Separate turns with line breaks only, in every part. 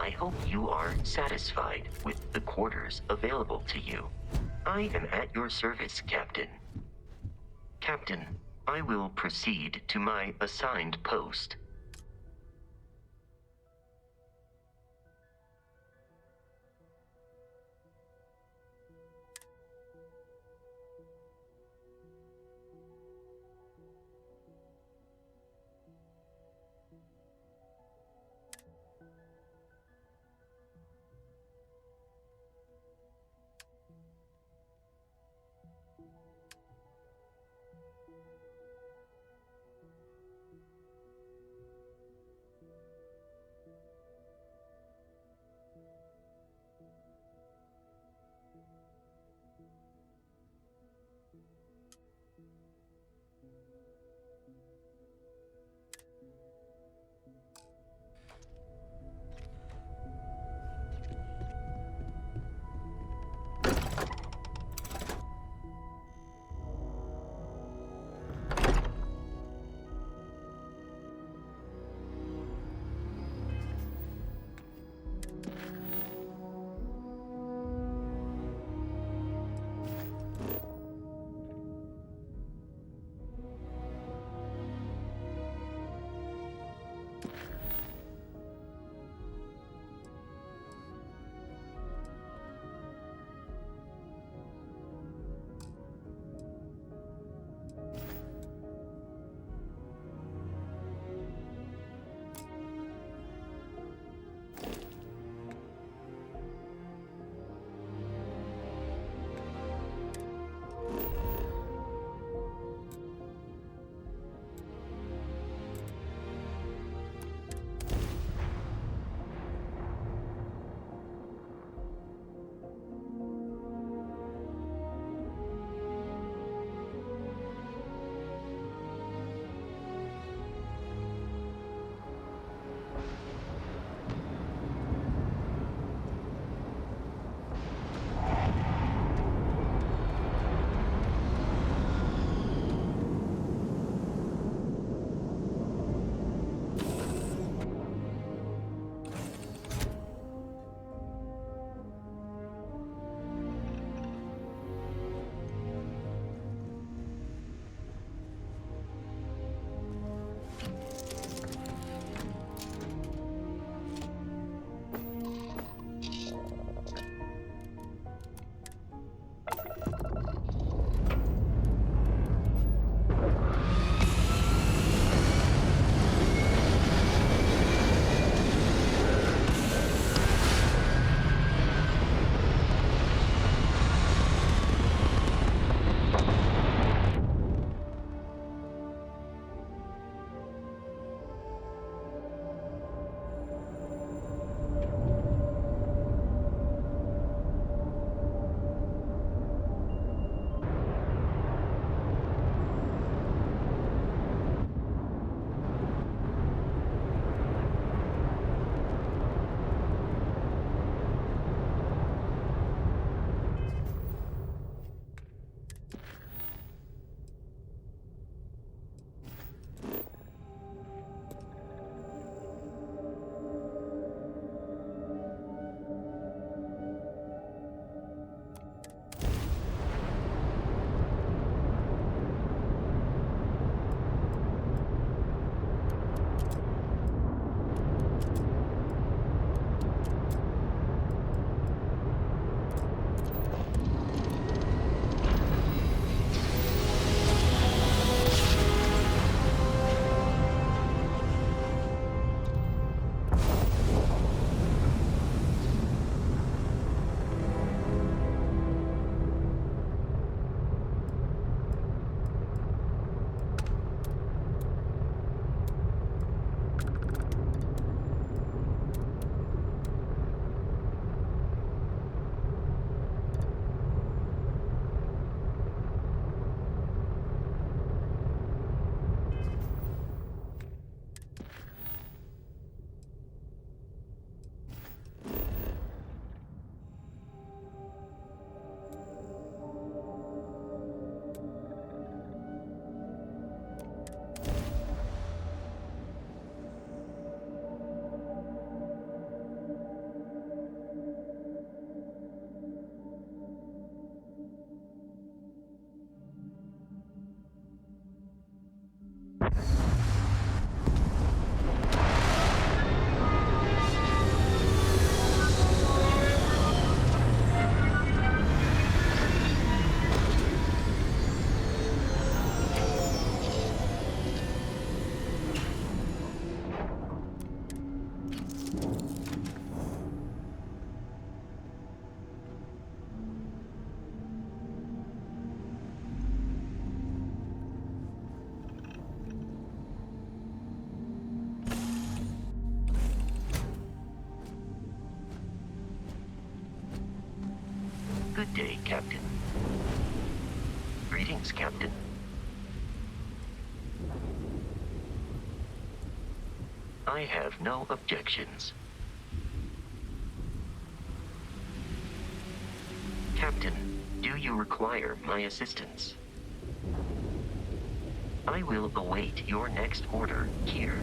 I hope you are satisfied with the quarters available to you. I am at your service, Captain. Captain, I will proceed to my assigned post. Good day, Captain. Greetings, Captain. I have no objections. Captain, do you require my assistance? I will await your next order here.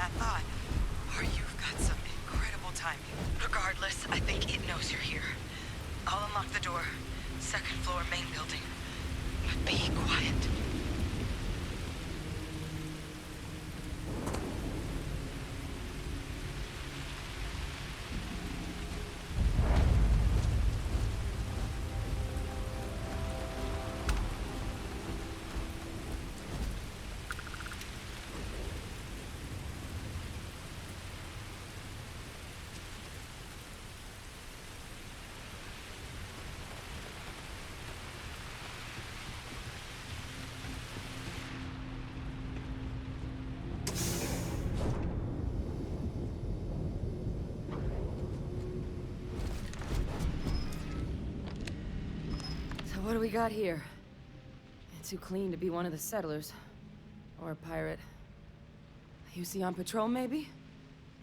that thought. Or you've got some incredible timing. Regardless, I think it knows you're here. I'll unlock the door. Second floor, main building. But be quiet.
What do we got here? It's too clean to be one of the settlers. Or a pirate. You see on patrol, maybe?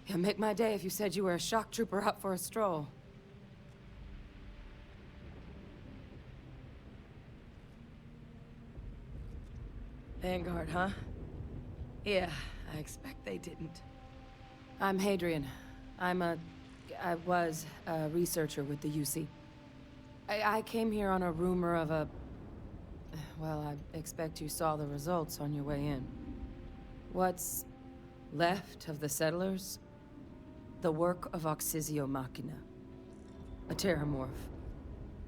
Yeah, make my day if you said you were a shock trooper out for a stroll. Vanguard, huh? Yeah, I expect they didn't. I'm Hadrian. I was a researcher with the UC. I came here on a rumor of a... Well, I expect you saw the results on your way in. What's left of the settlers? The work of Oxysio Machina. A terramorph.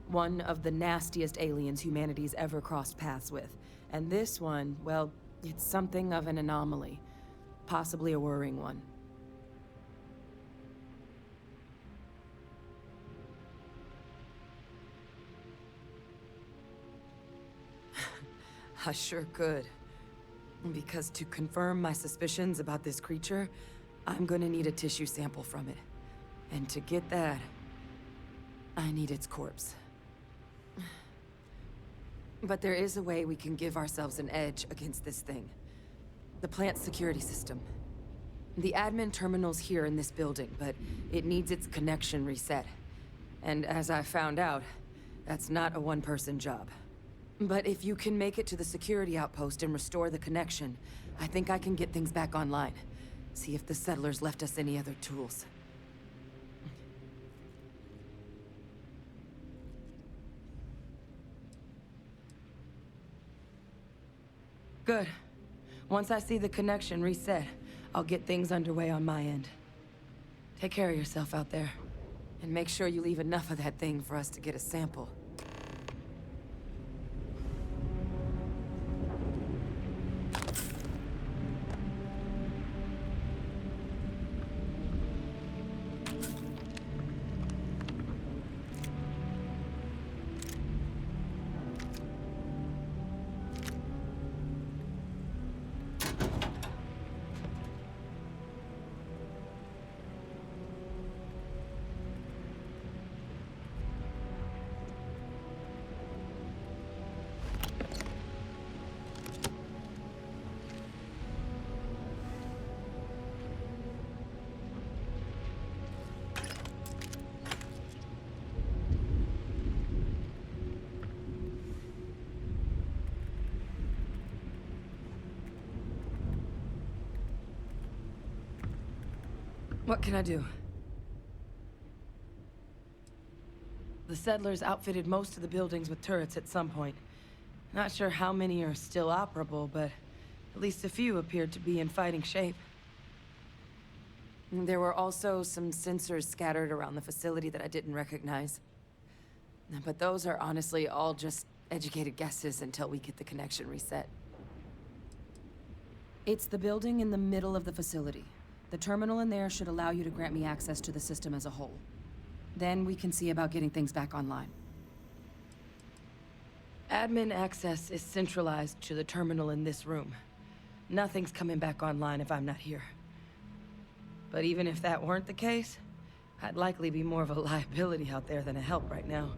One of the nastiest aliens humanity's ever crossed paths with. And this one, well, it's something of an anomaly. Possibly a worrying one. I sure could. Because to confirm my suspicions about this creature, I'm gonna need a tissue sample from it. And to get that, I need its corpse. But there is a way we can give ourselves an edge against this thing. The plant's security system. The admin terminal's here in this building, but it needs its connection reset. And as I found out, that's not a one-person job. But if you can make it to the security outpost and restore the connection, I think I can get things back online. See if the settlers left us any other tools. Good. Once I see the connection reset, I'll get things underway on my end. Take care of yourself out there. And make sure you leave enough of that thing for us to get a sample. What can I do? The settlers outfitted most of the buildings with turrets at some point. Not sure how many are still operable, but at least a few appeared to be in fighting shape. There were also some sensors scattered around the facility that I didn't recognize. But those are honestly all just educated guesses until we get the connection reset. It's the building in the middle of the facility. The terminal in there should allow you to grant me access to the system as a whole. Then we can see about getting things back online. Admin access is centralized to the terminal in this room. Nothing's coming back online if I'm not here. But even if that weren't the case, I'd likely be more of a liability out there than a help right now.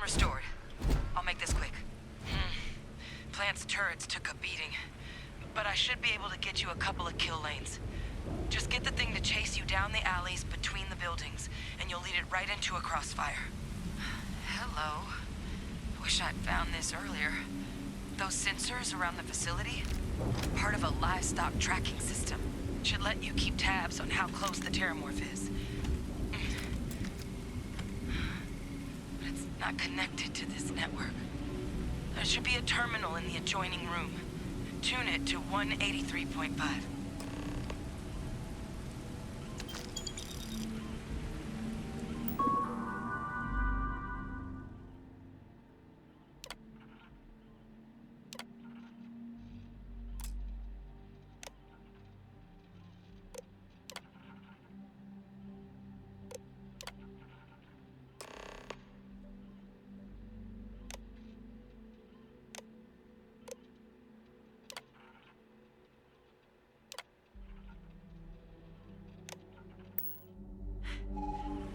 restored. I'll make this quick. Plant's turrets took a beating, but I should be able to get you a couple of kill lanes. Just get the thing to chase you down the alleys between the buildings, and you'll lead it right into a crossfire. Hello. Wish I'd found this earlier. Those sensors around the facility? Part of a livestock tracking system. Should let you keep tabs on how close the terramorph is. But it's not connected to this network. There should be a terminal in the adjoining room. Tune it to 183.5.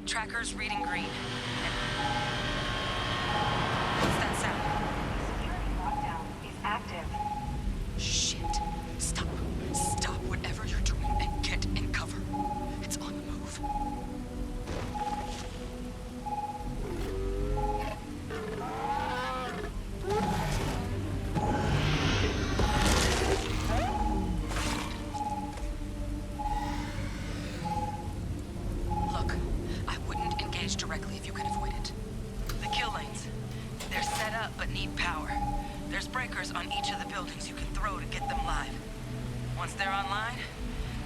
Tracker's reading green. What's that sound?
Security lockdown is active.
Shit. Stop. Stop whatever you're doing and get in cover. It's on the move. Look, I wouldn't engage directly if you could avoid it. The kill lanes. They're set up but need power. There's breakers on each of the buildings you can throw to get them live. Once they're online,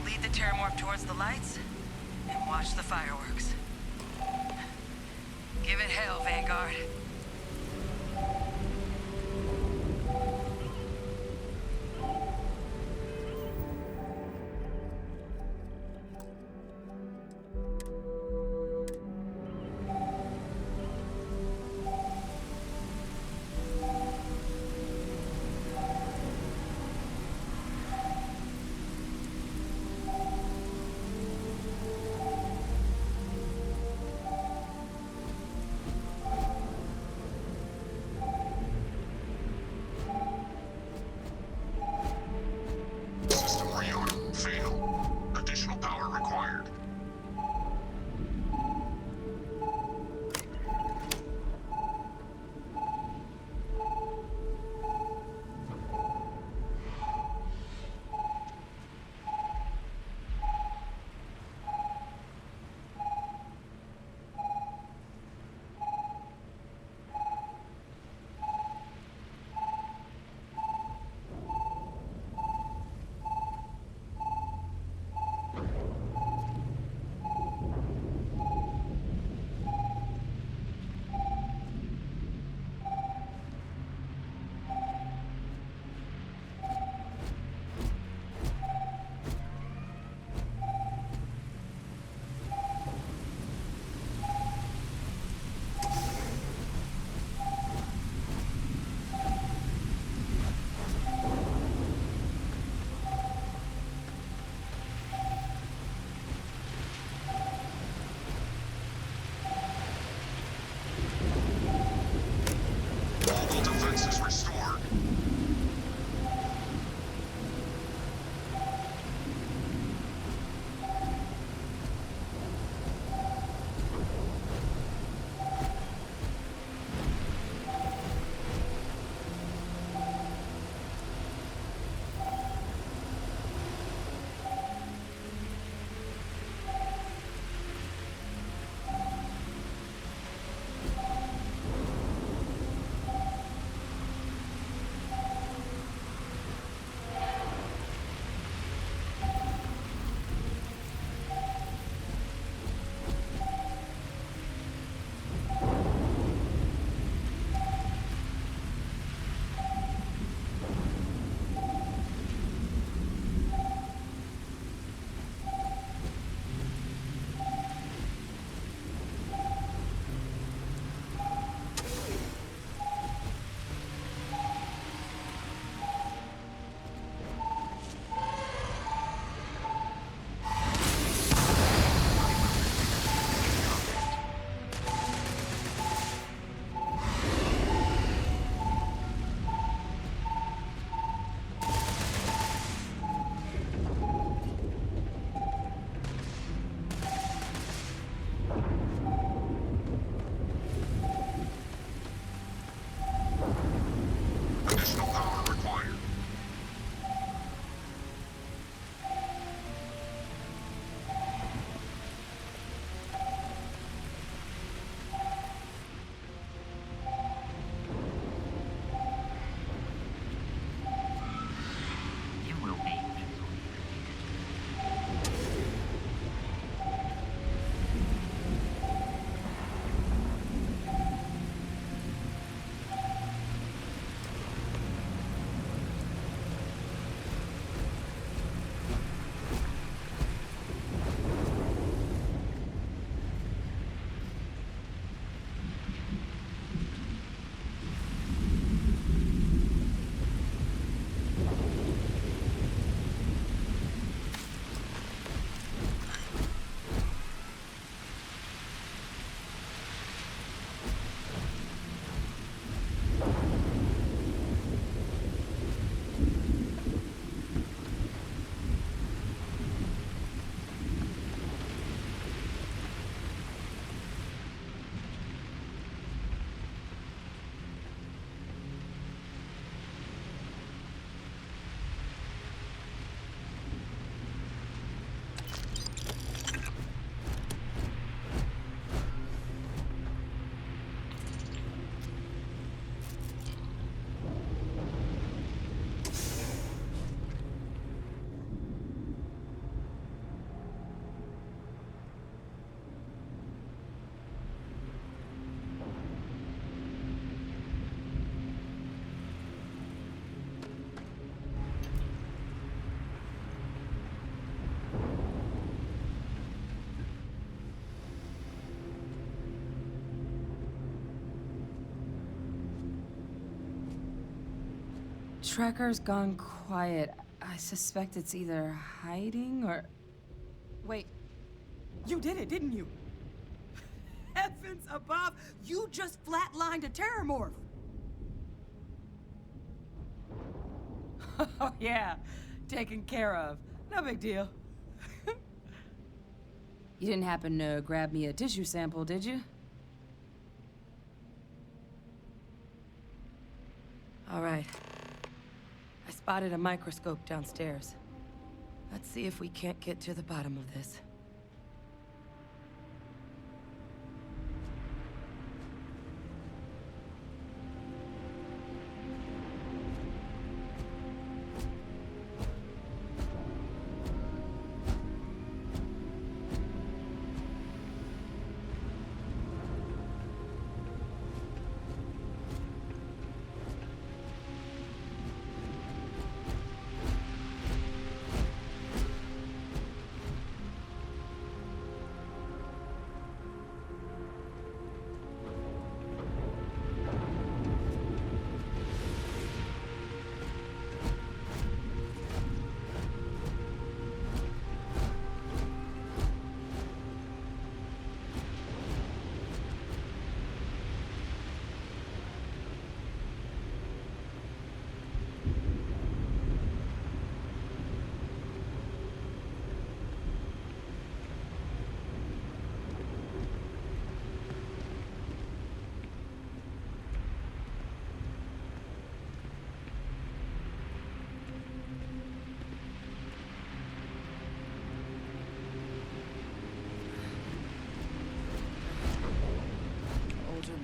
lead the terramorph towards the lights and watch the fireworks. Give it hell, Vanguard.
tracker's gone quiet. I suspect it's either hiding or... Wait. You did it, didn't you? Heavens above! You just flatlined a terramorph! Oh, yeah. Taken care of. No big deal. You didn't happen to grab me a tissue sample, did you? All right. I spotted a microscope downstairs. Let's see if we can't get to the bottom of this.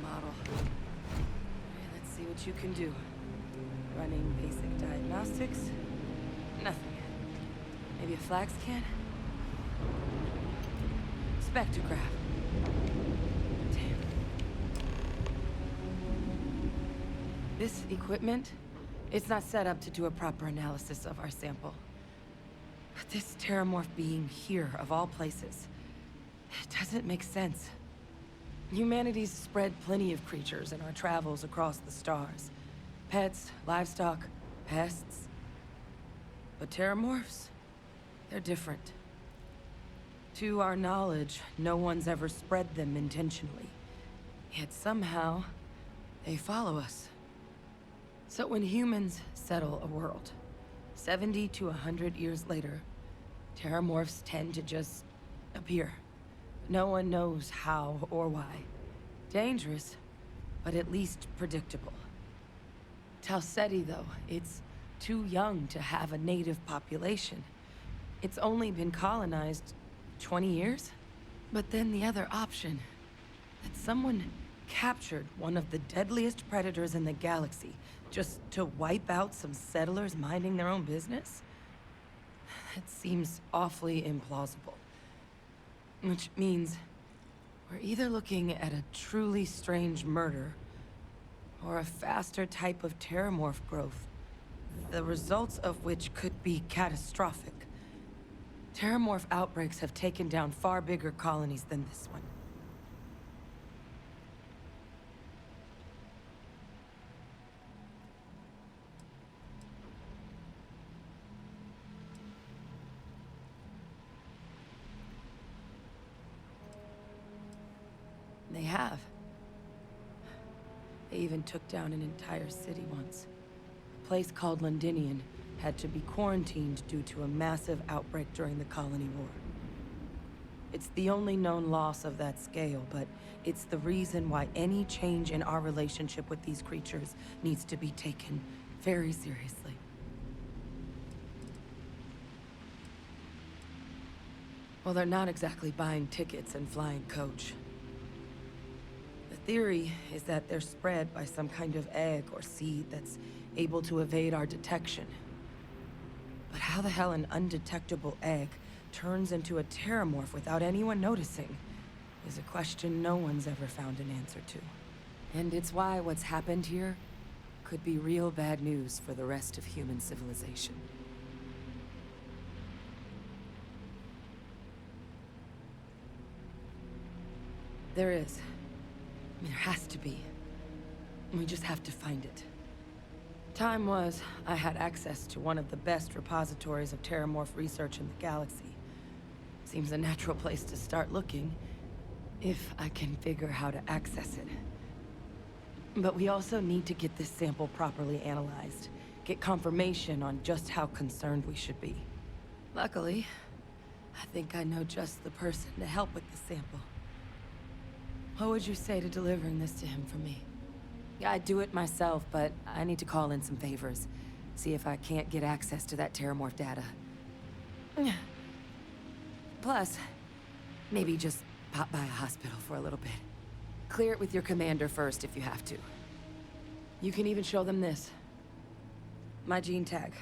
Model. Okay, let's see what you can do. Running basic diagnostics? Nothing. Maybe a flax can? Spectrograph. Damn. This equipment, it's not set up to do a proper analysis of our sample. But this terramorph being here, of all places, it doesn't make sense. Humanity's spread plenty of creatures in our travels across the stars. Pets, livestock, pests. But terramorphs? They're different. To our knowledge, no one's ever spread them intentionally. Yet somehow, they follow us. So when humans settle a world, 70 to 100 years later, terramorphs tend to just appear. No one knows how or why. Dangerous, but at least predictable. Talseti, though, it's too young to have a native population. It's only been colonized 20 years? But then the other option, that someone captured one of the deadliest predators in the galaxy just to wipe out some settlers minding their own business? That seems awfully implausible. Which means we're either looking at a truly strange murder or a faster type of terramorph growth, the results of which could be catastrophic. Terramorph outbreaks have taken down far bigger colonies than this one. They have. They even took down an entire city once. A place called Londinian had to be quarantined due to a massive outbreak during the Colony War. It's the only known loss of that scale, but it's the reason why any change in our relationship with these creatures needs to be taken very seriously. Well, they're not exactly buying tickets and flying coach. The theory is that they're spread by some kind of egg or seed that's able to evade our detection. But how the hell an undetectable egg turns into a terramorph without anyone noticing is a question no one's ever found an answer to. And it's why what's happened here could be real bad news for the rest of human civilization. There is. There has to be. We just have to find it. Time was, I had access to one of the best repositories of terramorph research in the galaxy. Seems a natural place to start looking, if I can figure how to access it. But we also need to get this sample properly analyzed, get confirmation on just how concerned we should be. Luckily, I think I know just the person to help with the sample. What would you say to delivering this to him for me? I'd do it myself, but I need to call in some favors. See if I can't get access to that terramorph data. Plus, maybe just pop by a hospital for a little bit. Clear it with your commander first if you have to. You can even show them this. My gene tag.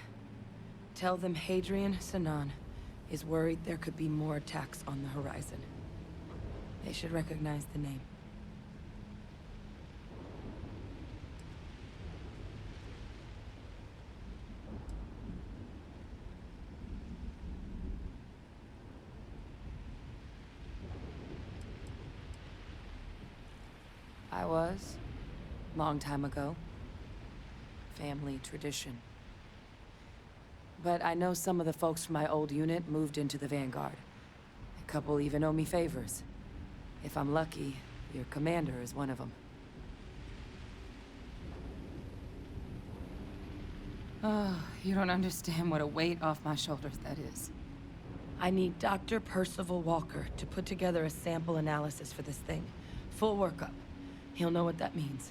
Tell them Hadrian Sanan is worried there could be more attacks on the horizon. They should recognize the name. I was. Long time ago. Family tradition. But I know some of the folks from my old unit moved into the Vanguard. A couple even owe me favors. If I'm lucky, your commander is one of them. Oh, you don't understand what a weight off my shoulders that is. I need Dr. Percival Walker to put together a sample analysis for this thing. Full workup. He'll know what that means.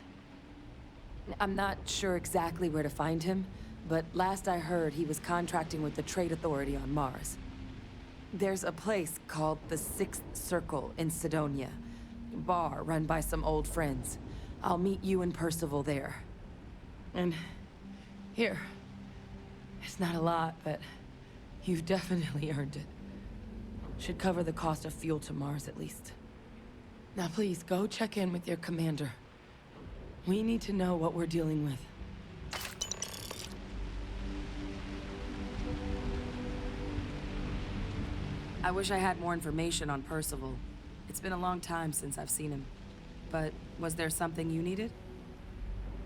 I'm not sure exactly where to find him, but last I heard he was contracting with the Trade Authority on Mars. There's a place called the Sixth Circle in Sidonia. Bar run by some old friends. I'll meet you and Percival there. And here. It's not a lot, but you've definitely earned it. Should cover the cost of fuel to Mars at least. Now please, go check in with your commander. We need to know what we're dealing with. I wish I had more information on Percival. It's been a long time since I've seen him. But was there something you needed?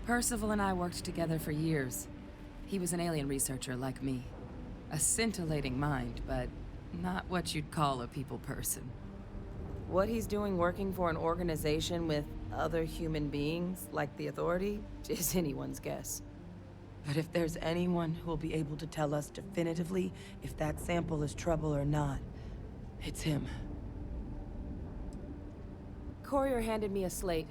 Percival and I worked together for years. He was an alien researcher like me. A scintillating mind, but not what you'd call a people person. What he's doing working for an organization with other human beings, like the Authority, is anyone's guess. But if there's anyone who will be able to tell us definitively if that sample is trouble or not, it's him. Courier handed me a slate.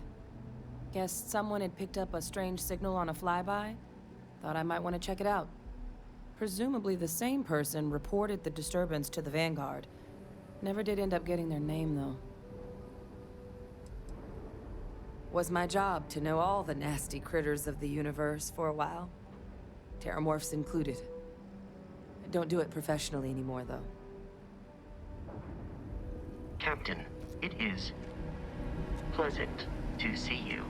Guess someone had picked up a strange signal on a flyby. Thought I might want to check it out. Presumably the same person reported the disturbance to the Vanguard. Never did end up getting their name, though. Was my job to know all the nasty critters of the universe for a while. Terramorphs included. I don't do it professionally anymore, though.
Captain, it is pleasant to see you.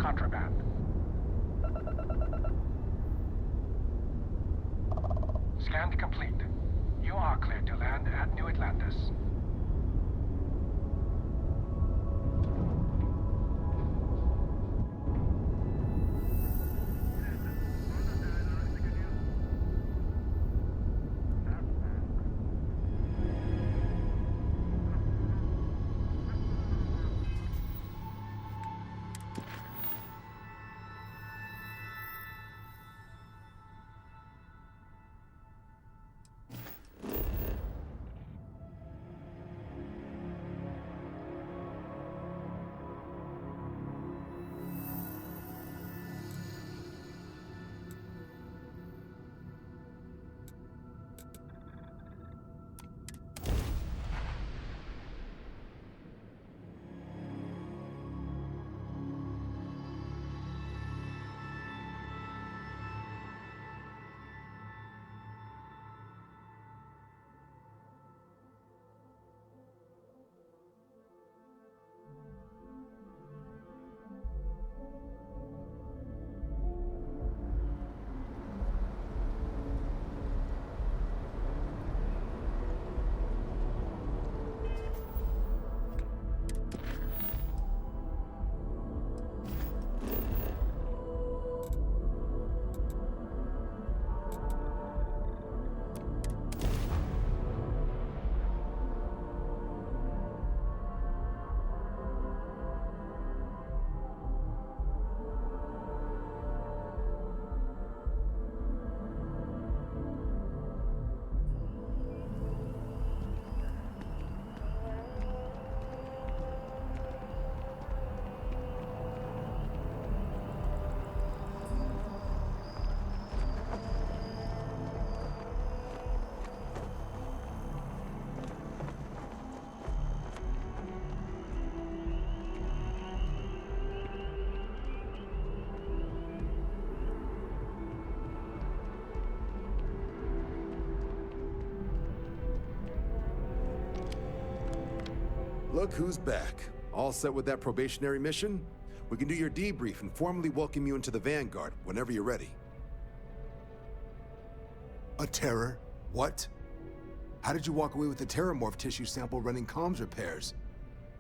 contraband. Scan complete. You are cleared to land at New Atlantis.
Look who's back. All set with that probationary mission? We can do your debrief and formally welcome you into the Vanguard whenever you're ready.
A terror? What? How did you walk away with the terramorph tissue sample running comms repairs?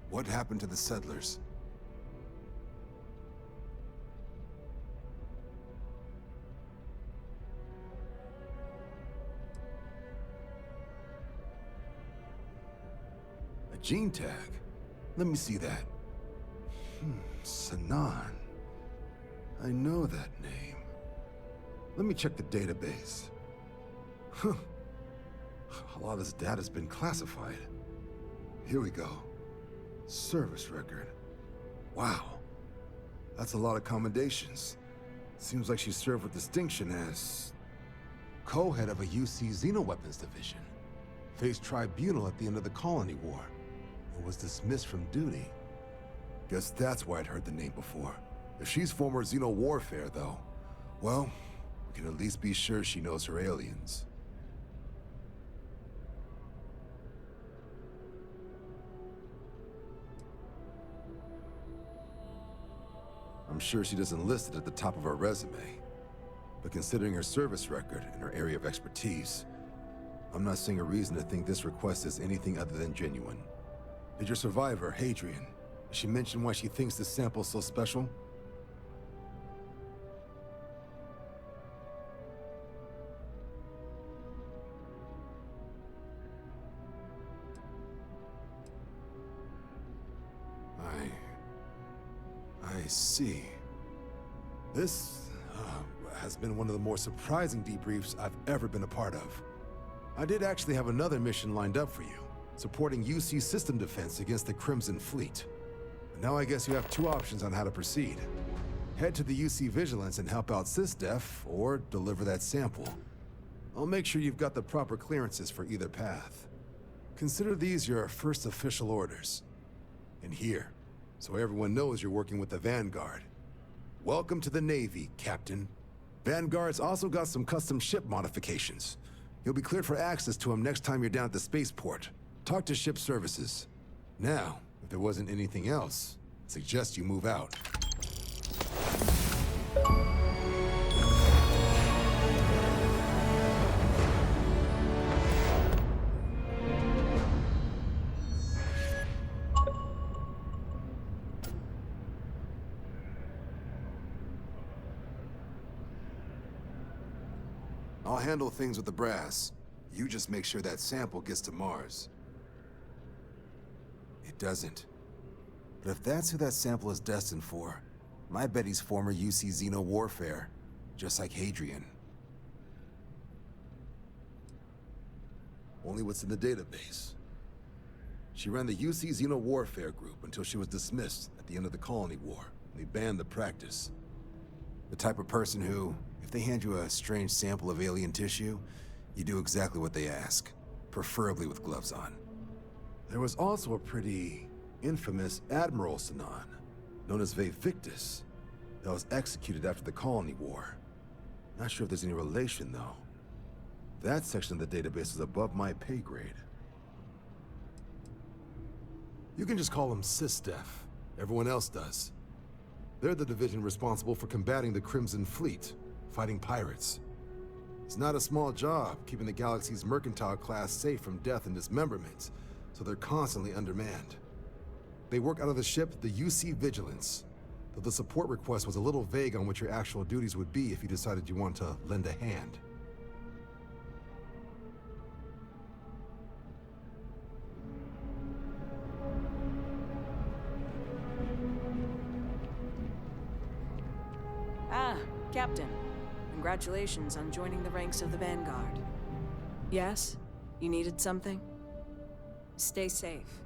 What happened to the settlers?
A gene tag? Let me see that. Sanan. I know that name. Let me check the database. Huh. A lot of this data's been classified. Here we go. Service record. Wow. That's a lot of commendations. Seems like she served with distinction as co-head of a UC Xenoweapons division. Faced tribunal at the end of the Colony War. And was dismissed from duty. Guess that's why I'd heard the name before. If she's former Xeno warfare, though, well, we can at least be sure she knows her aliens. I'm sure she doesn't list it at the top of her resume. But considering her service record and her area of expertise, I'm not seeing a reason to think this request is anything other than genuine. Did your survivor, Hadrian, did she mention why she thinks this sample's so special? I see. This has been one of the more surprising debriefs I've ever been a part of. I did actually have another mission lined up for you, supporting UC system defense against the Crimson Fleet. But now I guess you have two options on how to proceed. Head to the UC Vigilance and help out SysDef, or deliver that sample. I'll make sure you've got the proper clearances for either path. Consider these your first official orders. And here, so everyone knows you're working with the Vanguard. Welcome to the Navy, Captain. Vanguard's also got some custom ship modifications. You'll be cleared for access to them next time you're down at the spaceport. Talk to ship services. Now, if there wasn't anything else, I suggest you move out.
I'll handle things with the brass. You just make sure that sample gets to Mars. It doesn't. But if that's who that sample is destined for, my bet he's former UC Xeno warfare, just like Hadrian.
Only what's in the database. She ran the UC Xeno warfare group until she was dismissed at the end of the Colony War. They banned the practice.
The type of person who, if they hand you a strange sample of alien tissue, you do exactly what they ask, preferably with gloves on.
There was also a pretty infamous Admiral Sinan, known as Victus, that was executed after the Colony War. Not sure if there's any relation, though. That section of the database is above my pay grade. You can just call them SysDef. Everyone else does. They're the division responsible for combating the Crimson Fleet, fighting pirates. It's not a small job keeping the galaxy's mercantile class safe from death and dismemberment, so they're constantly undermanned. They work out of the ship, the UC Vigilance, though the support request was a little vague on what your actual duties would be if you decided you wanted to lend a hand.
Ah, Captain. Congratulations on joining the ranks of the Vanguard. Yes? You needed something? Stay safe.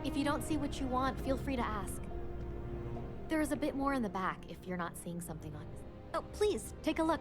If you don't see what you want, feel free to ask. There is a bit more in the back if you're not seeing something on this. Oh, please, take a look.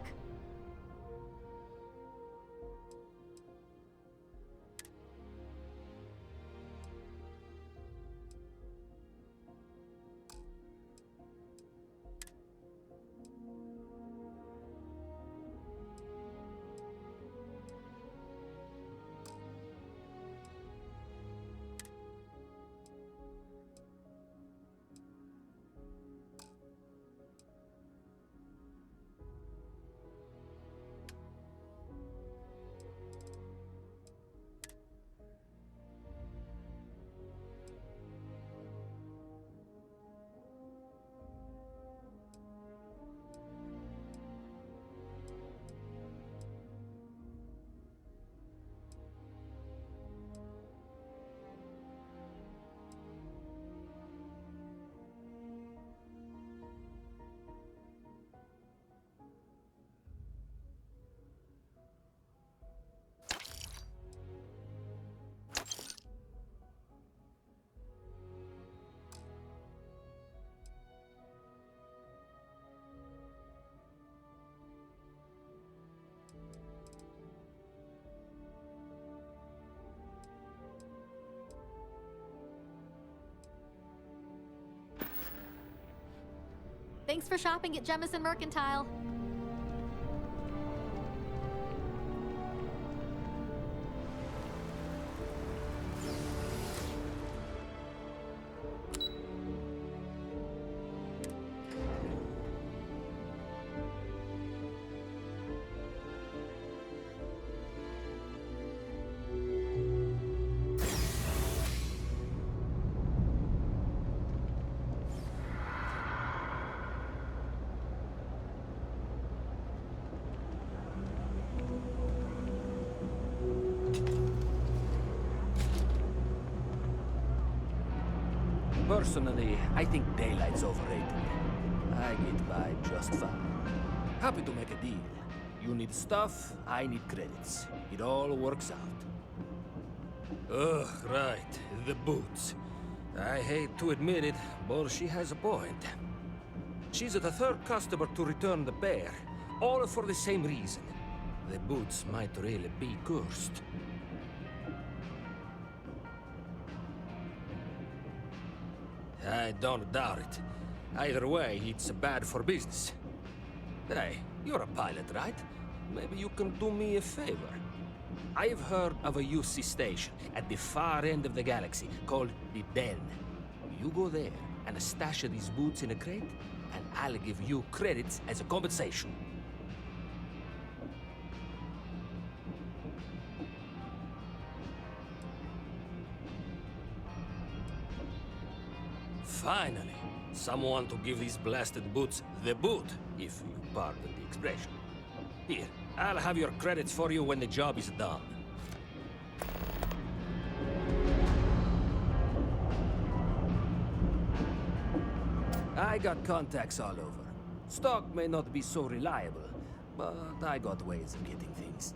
Thanks for shopping at Jemison Mercantile.
Personally, I think daylight's overrated. I get by just fine. Happy to make a deal. You need stuff, I need credits. It all works out. Ugh, right. The boots. I hate to admit it, but she has a point. She's the third customer to return the bear, all for the same reason. The boots might really be cursed. I don't doubt it. Either way, it's bad for business. Hey, you're a pilot, right? Maybe you can do me a favor. I've heard of a UC station at the far end of the galaxy called the Den. You go there and stash these boots in a crate, and I'll give you credits as a compensation. Finally, someone to give these blasted boots the boot, if you pardon the expression. Here, I'll have your credits for you when the job is done. I got contacts all over. Stock may not be so reliable, but I got ways of getting things.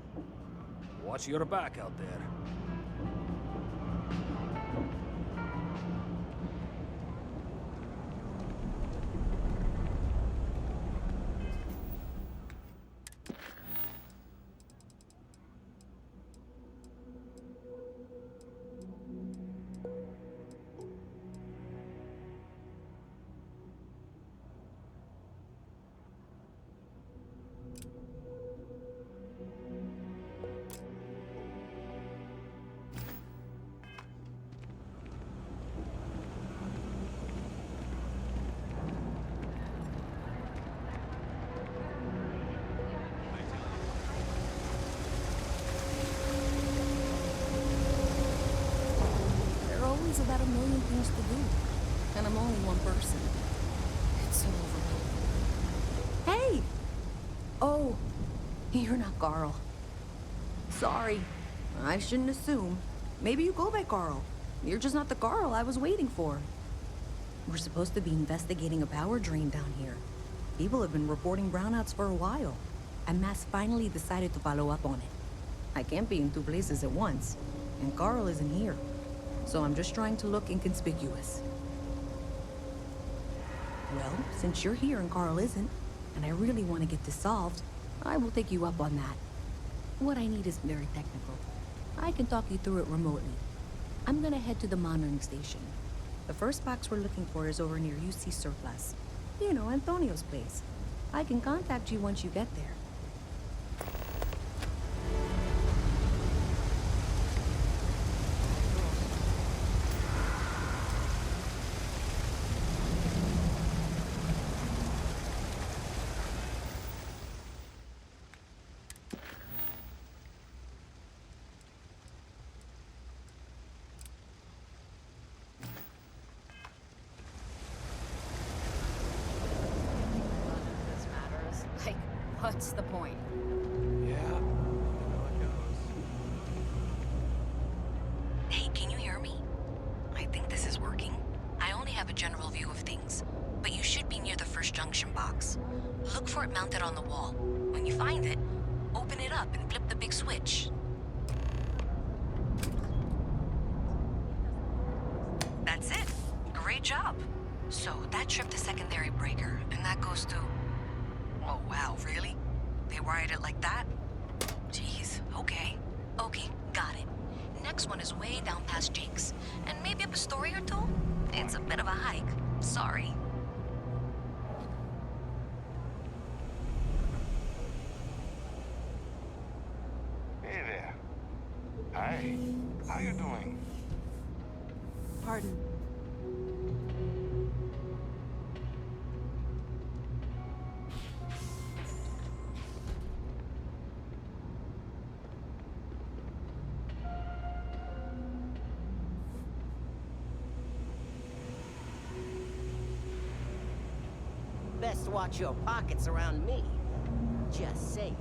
Watch your back out there.
About a million things to do, and I'm only one person. It's so overwhelming. Hey! Oh, you're not Carl. Sorry, I shouldn't assume. Maybe you go by Carl. You're just not the Carl I was waiting for. We're supposed to be investigating a power drain down here. People have been reporting brownouts for a while, and Mass finally decided to follow up on it. I can't be in two places at once, and Carl isn't here.
so I'm just trying to look inconspicuous. Well, since you're here and Carl isn't, and I really want to get this solved, I will take you up on that. What I need is very technical. I can talk you through it remotely. I'm gonna head to the monitoring station. The first box we're looking for is over near UC Surplus. You know, Antonio's place. I can contact you once you get there.
What's the point?
Yeah, you know it goes.
Hey, can you hear me? I think this is working. I only have a general view of things, but you should be near the first junction box. Look for it mounted on the wall. When you find it, open it up and flip the big switch. That's it. Great job. So that tripped the secondary breaker, and that goes to... Oh, wow, really? They wired it like that? Jeez, okay. Okay, got it. Next one is way down past Jake's, and maybe up a story or two? It's a bit of a hike. Sorry.
Hey there. Hi. How you doing?
Pardon.
Best watch your pockets around me. Just saying.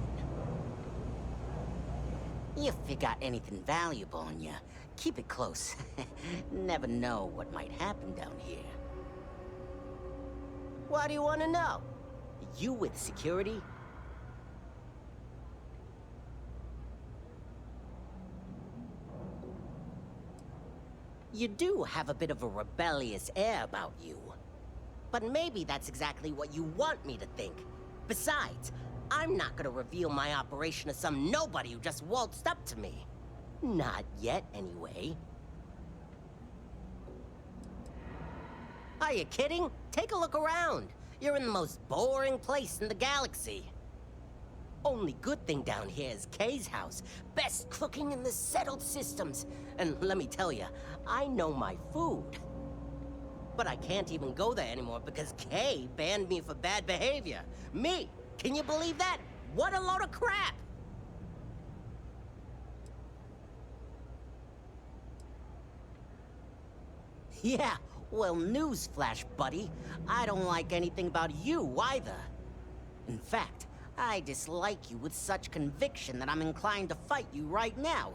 If you got anything valuable on you, keep it close. Never know what might happen down here. What do you want to know? You with security? You do have a bit of a rebellious air about you. But maybe that's exactly what you want me to think. Besides, I'm not gonna reveal my operation to some nobody who just waltzed up to me. Not yet, anyway. Are you kidding? Take a look around. You're in the most boring place in the galaxy. Only good thing down here is Kay's house. Best cooking in the settled systems. And let me tell you, I know my food. But I can't even go there anymore because Kay banned me for bad behavior. Me! Can you believe that? What a load of crap! Yeah, well, newsflash, buddy. I don't like anything about you either. In fact, I dislike you with such conviction that I'm inclined to fight you right now.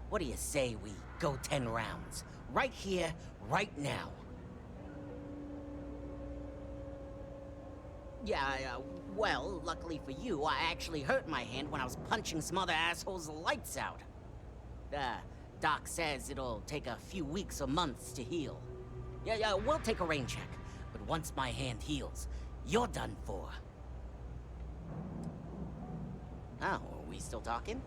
What do you say we go 10 rounds? Right here, right now. Yeah, well, luckily for you, I actually hurt my hand when I was punching some other assholes' lights out. Doc says it'll take a few weeks or months to heal. Yeah, we'll take a rain check. But once my hand heals, you're done for. Oh, are we still talking?